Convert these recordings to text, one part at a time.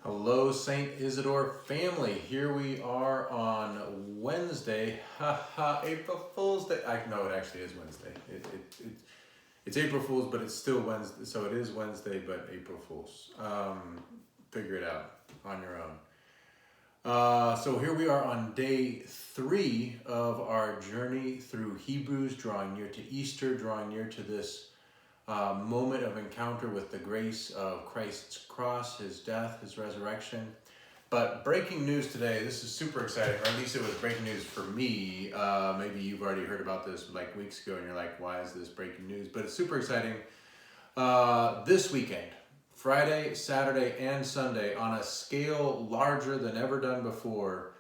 Hello, St. Isidore family. Here we are on Wednesday. April Fool's Day. No, it actually is Wednesday. It's April Fool's, but it's still Wednesday. So it is Wednesday, but April Fool's. Figure it out on your own. So here we are on day 3 of our journey through Hebrews, drawing near to Easter, drawing near to this moment of encounter with the grace of Christ's cross, his death, his resurrection. But breaking news today, this is super exciting, or at least it was breaking news for me. Maybe you've already heard about this like weeks ago and you're like, why is this breaking news? But it's super exciting. This weekend, Friday, Saturday, and Sunday, on a scale larger than ever done before,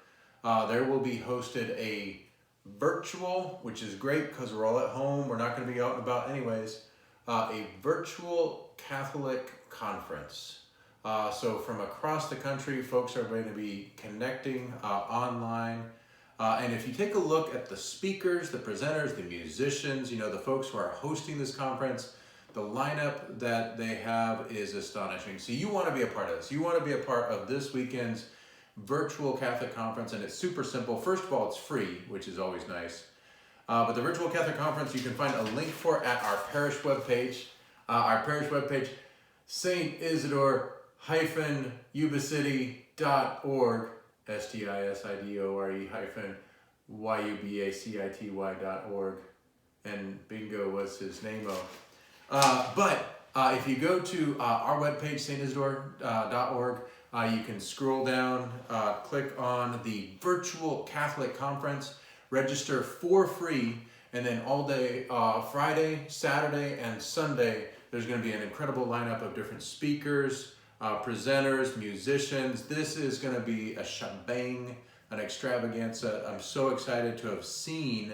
there will be hosted a virtual, which is great because we're all at home, we're not going to be out and about anyways, a virtual Catholic conference. So from across the country, folks are going to be connecting online. And if you take a look at the speakers, the presenters, the musicians, the folks who are hosting this conference, the lineup that they have is astonishing. So you want to be a part of this. You want to be a part of this weekend's virtual Catholic conference, and it's super simple. First of all, it's free, which is always nice. But the Virtual Catholic Conference, you can find a link for at our parish webpage. Our parish webpage, saintIsidore-ubacity.org, STISIDORE-YUBACITY.org, and bingo was his name-o. But if you go to our webpage, saintIsidore.org, you can scroll down, click on the Virtual Catholic Conference, register for free, and then all day, Friday, Saturday, and Sunday, there's going to be an incredible lineup of different speakers, presenters, musicians. This is going to be a shebang, an extravaganza. I'm so excited to have seen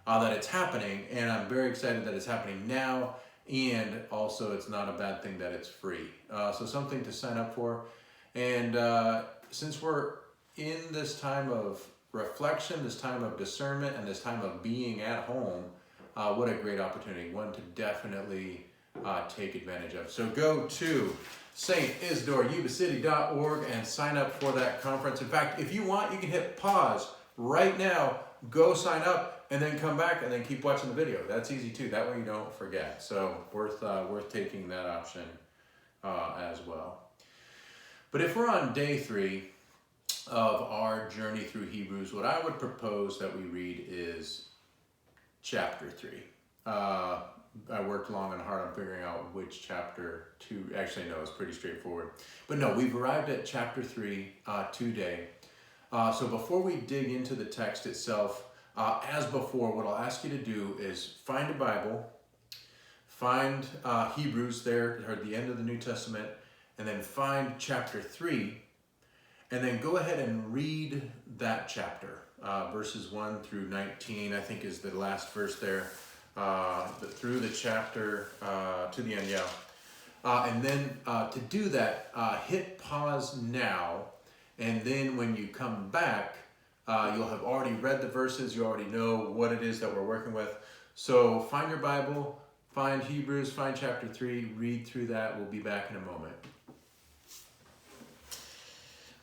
that it's happening, and I'm very excited that it's happening now, and also it's not a bad thing that it's free. So something to sign up for. And since we're in this time of reflection, this time of discernment, and this time of being at home, what a great opportunity, one to definitely take advantage of. So go to saintIsidore-ubacity.org and sign up for that conference. In fact, if you want, you can hit pause right now, go sign up, and then come back and then keep watching the video. That's easy too. That way you don't forget. So worth taking that option as well. But if we're on day 3 of our journey through Hebrews, what I would propose that we read is chapter 3. I worked long and hard on figuring out which chapter to, actually no, it's pretty straightforward. But no, we've arrived at chapter 3 today. So before we dig into the text itself, as before, what I'll ask you to do is find a Bible, find Hebrews there at the end of the New Testament, and then find chapter 3, and then go ahead and read that chapter. Verses 1 through 19, I think, is the last verse there, through the chapter to the end, yeah. And then to do that, hit pause now, and then when you come back, you'll have already read the verses, you already know what it is that we're working with. So find your Bible, find Hebrews, find chapter 3, read through that. We'll be back in a moment.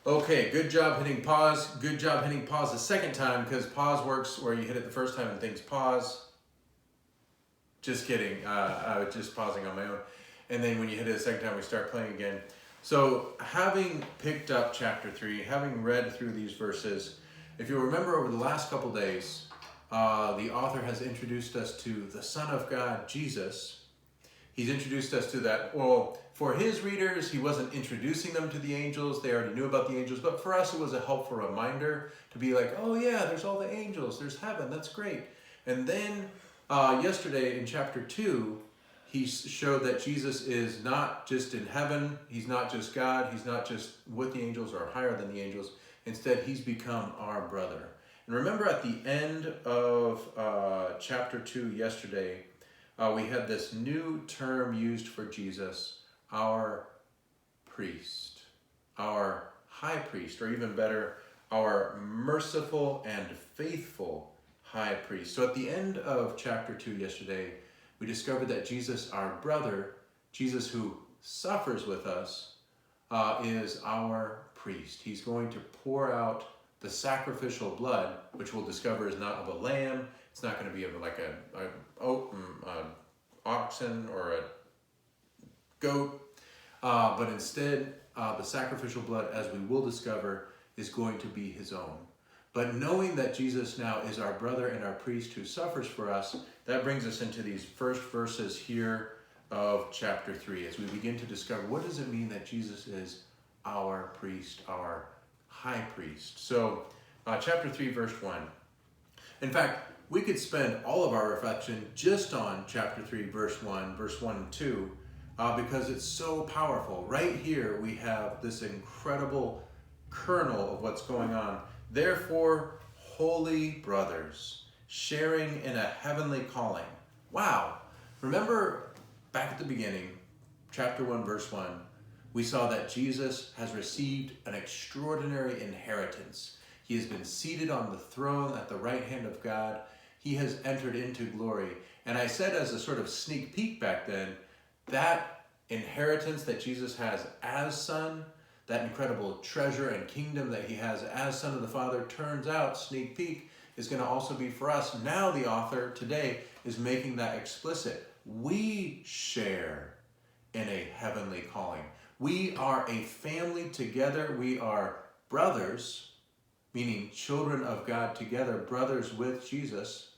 Okay, good job hitting pause. Good job hitting pause the second time, because pause works where you hit it the first time and things pause. Just kidding. I was just pausing on my own. And then when you hit it the second time, we start playing again. So having picked up chapter 3, having read through these verses, if you remember over the last couple days, the author has introduced us to the Son of God, Jesus. He's introduced us to that. Well, for his readers, he wasn't introducing them to the angels. They already knew about the angels. But for us, it was a helpful reminder to be like, oh yeah, there's all the angels. There's heaven. That's great. And then yesterday in chapter 2, he showed that Jesus is not just in heaven. He's not just God. He's not just with the angels or higher than the angels. Instead, he's become our brother. And remember at the end of chapter 2 yesterday, we had this new term used for Jesus, our priest, our high priest, or even better, our merciful and faithful high priest. So at the end of chapter 2 yesterday, we discovered that Jesus, our brother, Jesus who suffers with us, is our priest. He's going to pour out the sacrificial blood, which we'll discover is not of a lamb. It's not going to be of like a oxen or a goat, but instead the sacrificial blood, as we will discover, is going to be his own. But knowing that Jesus now is our brother and our priest who suffers for us, that brings us into these first verses here of chapter 3 as we begin to discover what does it mean that Jesus is our priest, our high priest. So chapter 3 verse 1. In fact, we could spend all of our reflection just on chapter 3 verse 1 and 2 because it's so powerful. Right here we have this incredible kernel of what's going on. Therefore, holy brothers, sharing in a heavenly calling. Wow. Remember back at the beginning, chapter 1, verse 1, we saw that Jesus has received an extraordinary inheritance. He has been seated on the throne at the right hand of God. He has entered into glory. And I said as a sort of sneak peek back then, that inheritance that Jesus has as Son, that incredible treasure and kingdom that he has as Son of the Father, turns out, sneak peek, is going to also be for us. Now the author today is making that explicit. We share in a heavenly calling. We are a family together. We are brothers, meaning children of God together, brothers with Jesus.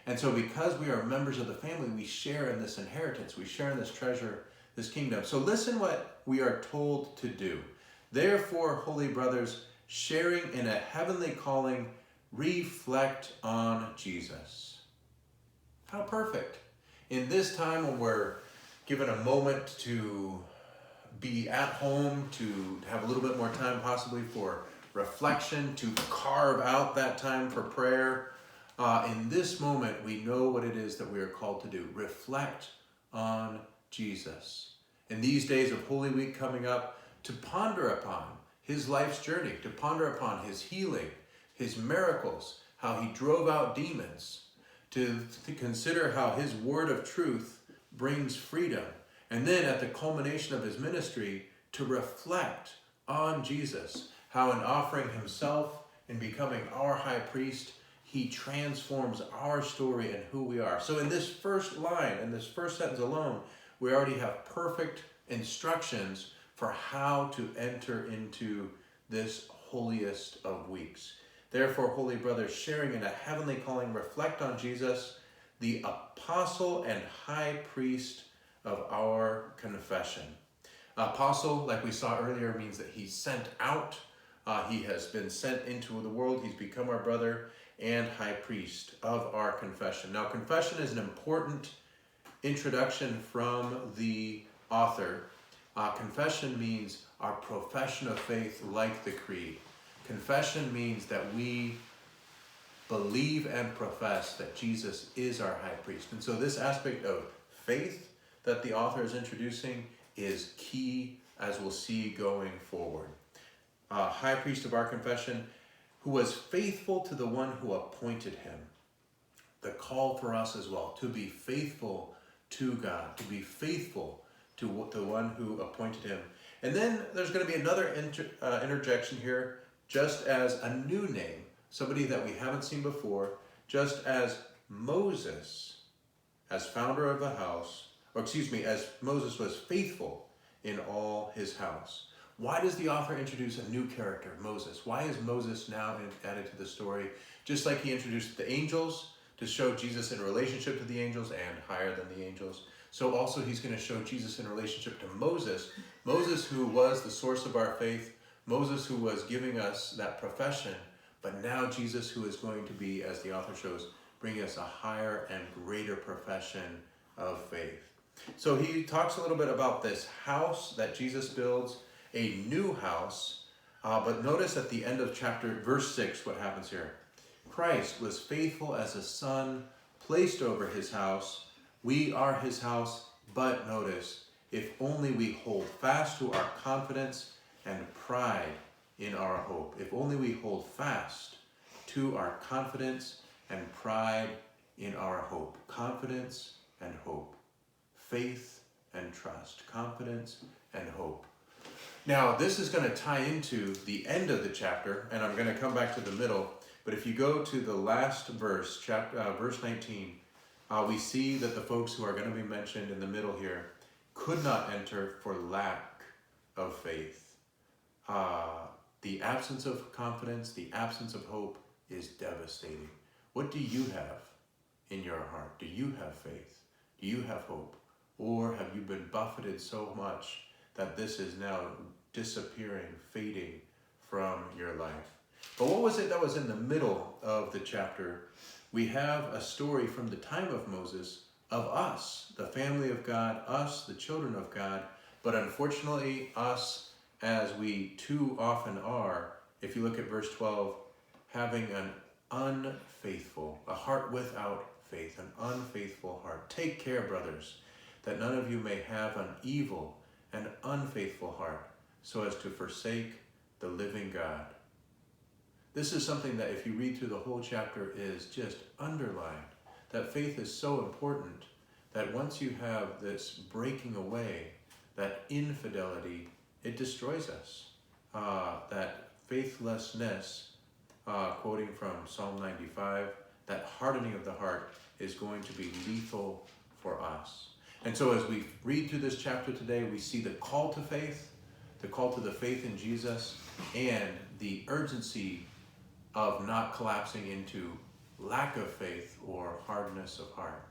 And so because we are members of the family, we share in this inheritance. We share in this treasure, this kingdom. So listen what we are told to do. Therefore, holy brothers, sharing in a heavenly calling, reflect on Jesus. How perfect. In this time when we're given a moment to be at home, to have a little bit more time possibly for reflection, to carve out that time for prayer, in this moment we know what it is that we are called to do. Reflect on Jesus. In these days of Holy Week coming up, to ponder upon his life's journey, to ponder upon his healing, his miracles, how he drove out demons, to consider how his word of truth brings freedom, and then at the culmination of his ministry, to reflect on Jesus, how in offering himself and becoming our high priest, he transforms our story and who we are. So in this first line, in this first sentence alone, we already have perfect instructions for how to enter into this holiest of weeks. Therefore, holy brothers, sharing in a heavenly calling, reflect on Jesus, the apostle and high priest of our confession. Apostle, like we saw earlier, means that he's sent out. He has been sent into the world. He's become our brother and high priest of our confession. Now, confession is an important introduction from the author. Confession means our profession of faith, like the creed. Confession means that we believe and profess that Jesus is our high priest. And so this aspect of faith that the author is introducing is key, as we'll see going forward. High priest of our confession, who was faithful to the one who appointed him. The call for us as well, to be faithful to God, to be faithful to the one who appointed him. And then there's going to be another interjection here, just as a new name, somebody that we haven't seen before, just as Moses, as founder of the house, as Moses was faithful in all his house. Why does the author introduce a new character, Moses? Why is Moses now added to the story? Just like he introduced the angels to show Jesus in relationship to the angels and higher than the angels, so also he's going to show Jesus in relationship to Moses. Moses, who was the source of our faith. Moses, who was giving us that profession. But now Jesus, who is going to be, as the author shows, bringing us a higher and greater profession of faith. So he talks a little bit about this house that Jesus builds, a new house. But notice at the end of verse 6, what happens here. Christ was faithful as a son placed over his house. We are his house, but notice, if only we hold fast to our confidence and pride in our hope. If only we hold fast to our confidence and pride in our hope. Confidence and hope. Faith and trust. Confidence and hope. Now, this is going to tie into the end of the chapter, and I'm going to come back to the middle. But if you go to the last verse, verse 19, we see that the folks who are going to be mentioned in the middle here could not enter for lack of faith. The absence of confidence, the absence of hope is devastating. What do you have in your heart? Do you have faith? Do you have hope? Or have you been buffeted so much that this is now disappearing, fading from your life? But what was it that was in the middle of the chapter? We have a story from the time of Moses of us, the family of God, us, the children of God, but unfortunately us, as we too often are, if you look at verse 12, having an unfaithful, a heart without faith, an unfaithful heart. Take care, brothers, that none of you may have an evil and unfaithful heart, so as to forsake the living God. This is something that if you read through the whole chapter is just underlined, that faith is so important that once you have this breaking away, that infidelity, it destroys us. That faithlessness, quoting from Psalm 95, that hardening of the heart is going to be lethal for us. And so as we read through this chapter today, we see the call to faith, the call to the faith in Jesus, and the urgency of not collapsing into lack of faith or hardness of heart.